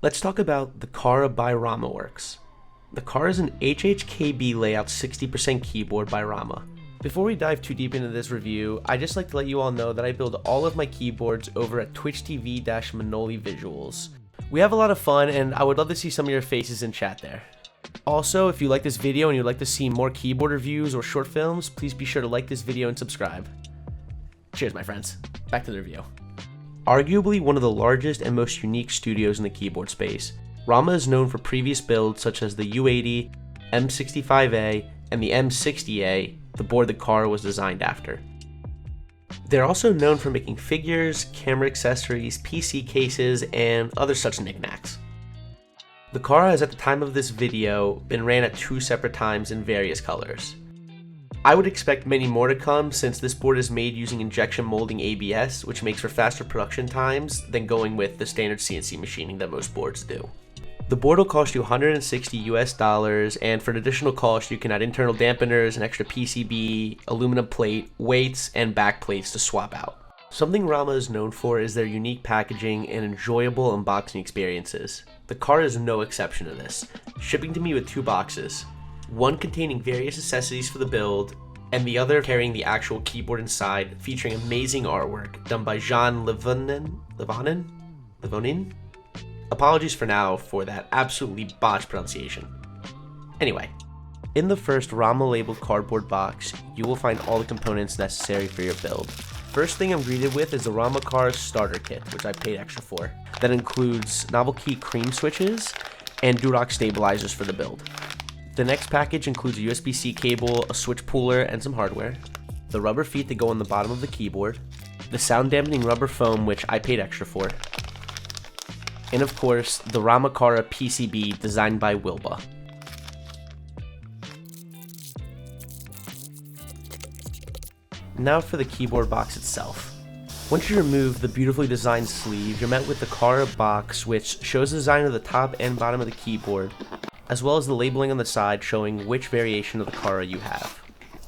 Let's talk about the Kara by RAMA WORKS. The Kara is an HHKB layout 60% keyboard by RAMA. Before we dive too deep into this review, I'd just like to let you all know that I build all of my keyboards over at twitch.tv/Manoli Visuals. We have a lot of fun and I would love to see some of your faces in chat there. Also, if you like this video and you'd like to see more keyboard reviews or short films, please be sure to like this video and subscribe. Cheers, my friends. Back to the review. Arguably one of the largest and most unique studios in the keyboard space, RAMA is known for previous builds such as the U80, M65A, and the M60A, the board the Kara was designed after. They're also known for making figures, camera accessories, PC cases, and other such knickknacks. The Kara has at the time of this video been ran at 2 separate times in various colors. I would expect many more to come since this board is made using injection molding ABS, which makes for faster production times than going with the standard CNC machining that most boards do. The board will cost you $160 US, and for an additional cost you can add internal dampeners, an extra PCB, aluminum plate, weights, and back plates to swap out. Something RAMA is known for is their unique packaging and enjoyable unboxing experiences. The Kara is no exception to this, shipping to me with 2 boxes. One containing various accessories for the build, and the other carrying the actual keyboard inside, featuring amazing artwork done by Jean Livonin? Apologies for now for that absolutely botched pronunciation. Anyway, in the first RAMA labeled cardboard box, you will find all the components necessary for your build. First thing I'm greeted with is the RAMA Kara starter kit, which I paid extra for. That includes novel key cream switches and Durock stabilizers for the build. The next package includes a USB-C cable, a switch pooler, and some hardware, the rubber feet that go on the bottom of the keyboard, the sound dampening rubber foam, which I paid extra for, and of course, the RAMA Kara PCB designed by Wilba. Now for the keyboard box itself. Once you remove the beautifully designed sleeve, you're met with the Kara box, which shows the design of the top and bottom of the keyboard, as well as the labeling on the side showing which variation of the Kara you have.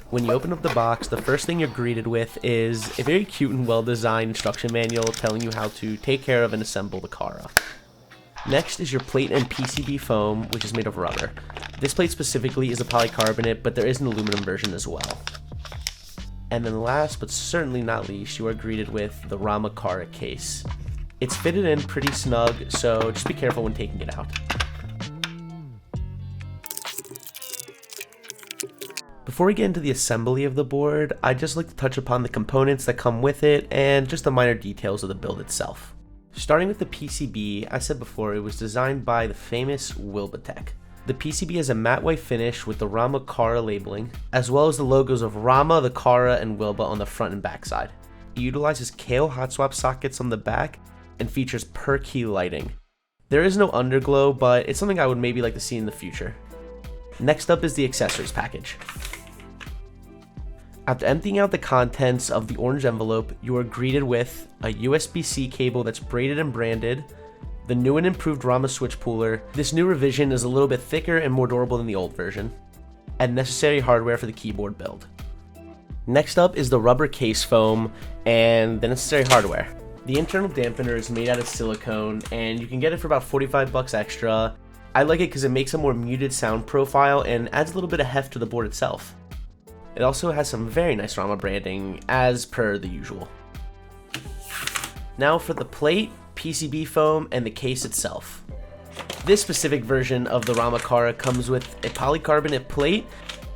When you open up the box, the first thing you're greeted with is a very cute and well-designed instruction manual telling you how to take care of and assemble the Kara. Next is your plate and PCB foam, which is made of rubber. This plate specifically is a polycarbonate, but there is an aluminum version as well. And then last but certainly not least, you are greeted with the RAMA Kara case. It's fitted in pretty snug, so just be careful when taking it out. Before we get into the assembly of the board, I'd just like to touch upon the components that come with it and just the minor details of the build itself. Starting with the PCB, I said before, it was designed by the famous Wilba. The PCB has a matte white finish with the RAMA Kara labeling, as well as the logos of RAMA, the Kara, and Wilba on the front and back side. It utilizes Kale Hotswap sockets on the back and features per key lighting. There is no underglow, but it's something I would maybe like to see in the future. Next up is the accessories package. After emptying out the contents of the orange envelope, you are greeted with a USB-C cable that's braided and branded, the new and improved RAMA switch pooler. This new revision is a little bit thicker and more durable than the old version, and necessary hardware for the keyboard build. Next up is the rubber case foam and the necessary hardware. The internal dampener is made out of silicone, and you can get it for about $45 extra. I like it because it makes a more muted sound profile and adds a little bit of heft to the board itself. It also has some very nice RAMA branding, as per the usual. Now for the plate, PCB foam, and the case itself. This specific version of the RAMA Kara comes with a polycarbonate plate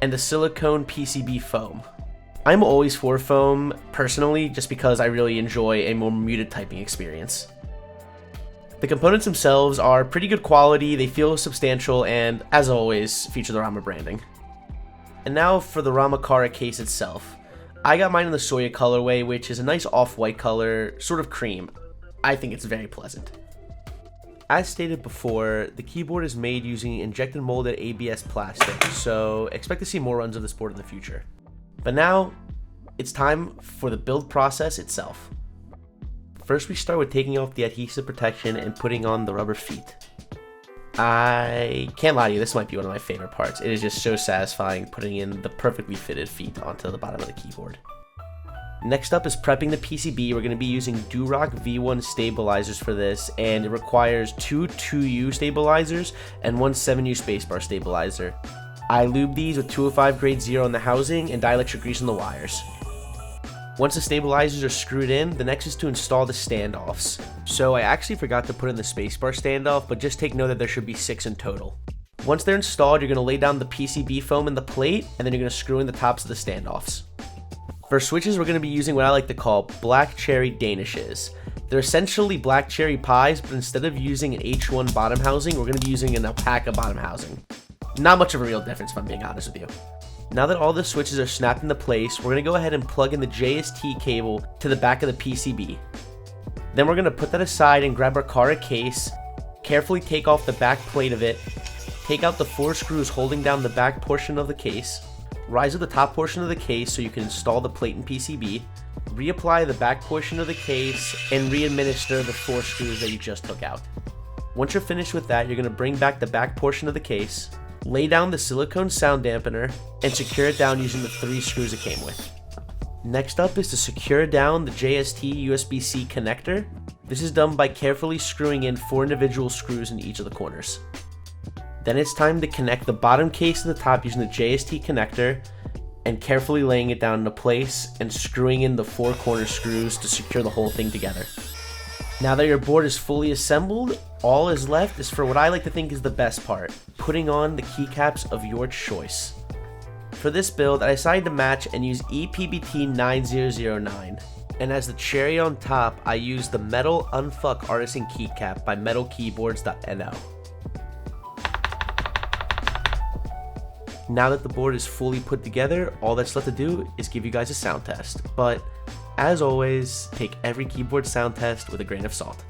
and a silicone PCB foam. I'm always for foam, personally, just because I really enjoy a more muted typing experience. The components themselves are pretty good quality, they feel substantial, and as always, feature the RAMA branding. And now for the RAMA Kara case itself. I got mine in the SOYA colorway, which is a nice off-white color, sort of cream. I think it's very pleasant. As stated before, the keyboard is made using injected molded ABS plastic, so expect to see more runs of this board in the future. But now, it's time for the build process itself. First, we start with taking off the adhesive protection and putting on the rubber feet. I can't lie to you, this might be one of my favorite parts. It is just so satisfying putting in the perfectly fitted feet onto the bottom of the keyboard. Next up is prepping the PCB. We're going to be using Durock V1 stabilizers for this, and it requires two 2U stabilizers and one 7U spacebar stabilizer. I lube these with 205 grade 0 on the housing and dielectric grease on the wires. Once the stabilizers are screwed in, the next is to install the standoffs. So I actually forgot to put in the spacebar standoff, but just take note that there should be 6 in total. Once they're installed, you're going to lay down the PCB foam in the plate, and then you're going to screw in the tops of the standoffs. For switches, we're going to be using what I like to call black cherry Danishes. They're essentially black cherry pies, but instead of using an H1 bottom housing, we're going to be using an alpaca bottom housing. Not much of a real difference, if I'm being honest with you. Now that all the switches are snapped into place, we're going to go ahead and plug in the JST cable to the back of the PCB. Then we're going to put that aside and grab our Cara case, carefully take off the back plate of it, take out the 4 screws holding down the back portion of the case, rise up the top portion of the case so you can install the plate and PCB, reapply the back portion of the case, and re-administer the 4 screws that you just took out. Once you're finished with that, you're going to bring back the back portion of the case, lay down the silicone sound dampener, and secure it down using the 3 screws it came with. Next up is to secure down the JST USB-C connector. This is done by carefully screwing in 4 individual screws in each of the corners. Then it's time to connect the bottom case to the top using the JST connector and carefully laying it down into place and screwing in the 4 corner screws to secure the whole thing together. Now that your board is fully assembled, all is left is for what I like to think is the best part, putting on the keycaps of your choice. For this build, I decided to match and use ePBT 9009. And as the cherry on top, I used the Metal Unfuck Artisan Keycap by metalkeyboards.no. Now that the board is fully put together, all that's left to do is give you guys a sound test. But as always, take every keyboard sound test with a grain of salt.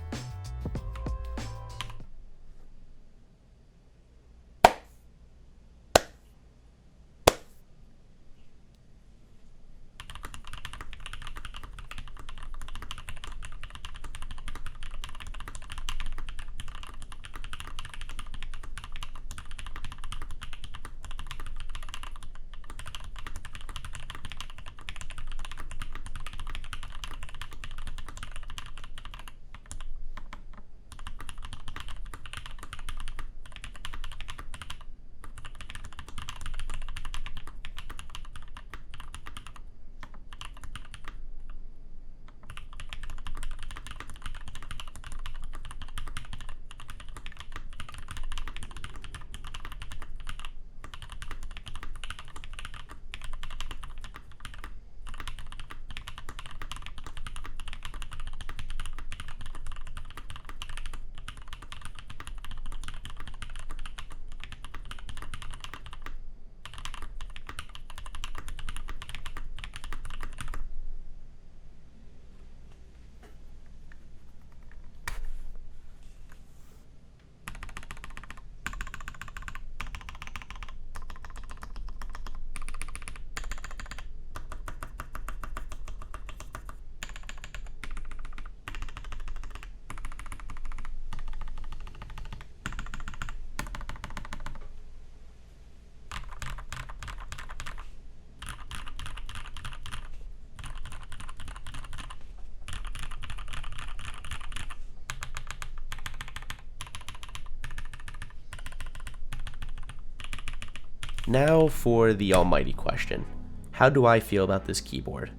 Now for the almighty question. How do I feel about this keyboard?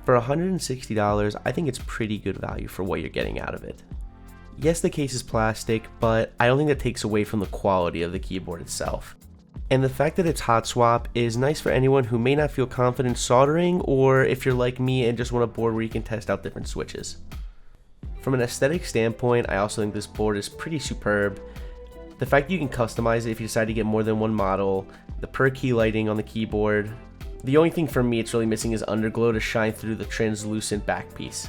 For $160, I think it's pretty good value for what you're getting out of it. Yes, the case is plastic, but I don't think that takes away from the quality of the keyboard itself. And the fact that it's Hotswap is nice for anyone who may not feel confident soldering, or if you're like me and just want a board where you can test out different switches. From an aesthetic standpoint, I also think this board is pretty superb. The fact that you can customize it if you decide to get more than one model, the per key lighting on the keyboard. The only thing for me it's really missing is underglow to shine through the translucent back piece.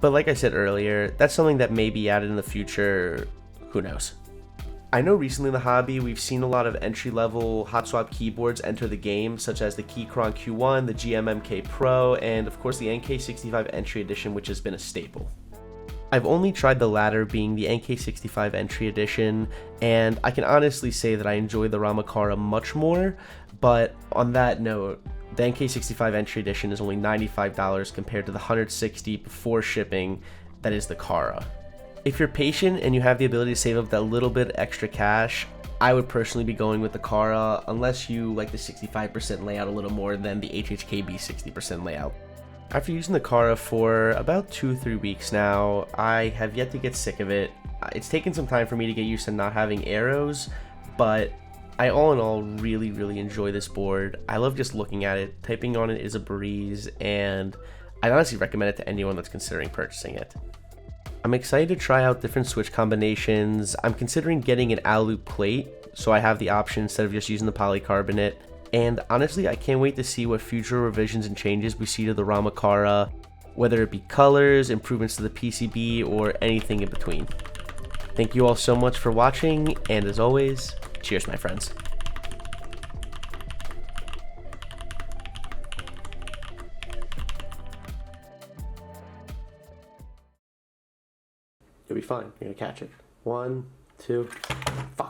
But like I said earlier, that's something that may be added in the future, who knows. I know recently in the hobby we've seen a lot of entry-level Hotswap keyboards enter the game, such as the Keychron Q1, the GMMK Pro, and of course the NK65 Entry Edition, which has been a staple. I've only tried the latter, being the NK65 Entry Edition, and I can honestly say that I enjoy the RAMA Cara much more, but on that note, The NK65 Entry Edition is only $95 compared to the $160 before shipping that is the Cara. If you're patient and you have the ability to save up that little bit extra cash, I would personally be going with the Cara unless you like the 65% layout a little more than the HHKB 60% layout. After using the Cara for about 2-3 weeks now, I have yet to get sick of it. It's taken some time for me to get used to not having arrows, but I all in all really enjoy this board. I love just looking at it. Typing on it is a breeze, and I honestly recommend it to anyone that's considering purchasing it. I'm excited to try out different switch combinations. I'm considering getting an Alu plate, so I have the option instead of just using the polycarbonate. And honestly, I can't wait to see what future revisions and changes we see to the RAMA Cara, whether it be colors, improvements to the PCB, or anything in between. Thank you all so much for watching, and as always, cheers, my friends. You'll be fine. You're gonna catch it. 1, 2, 5.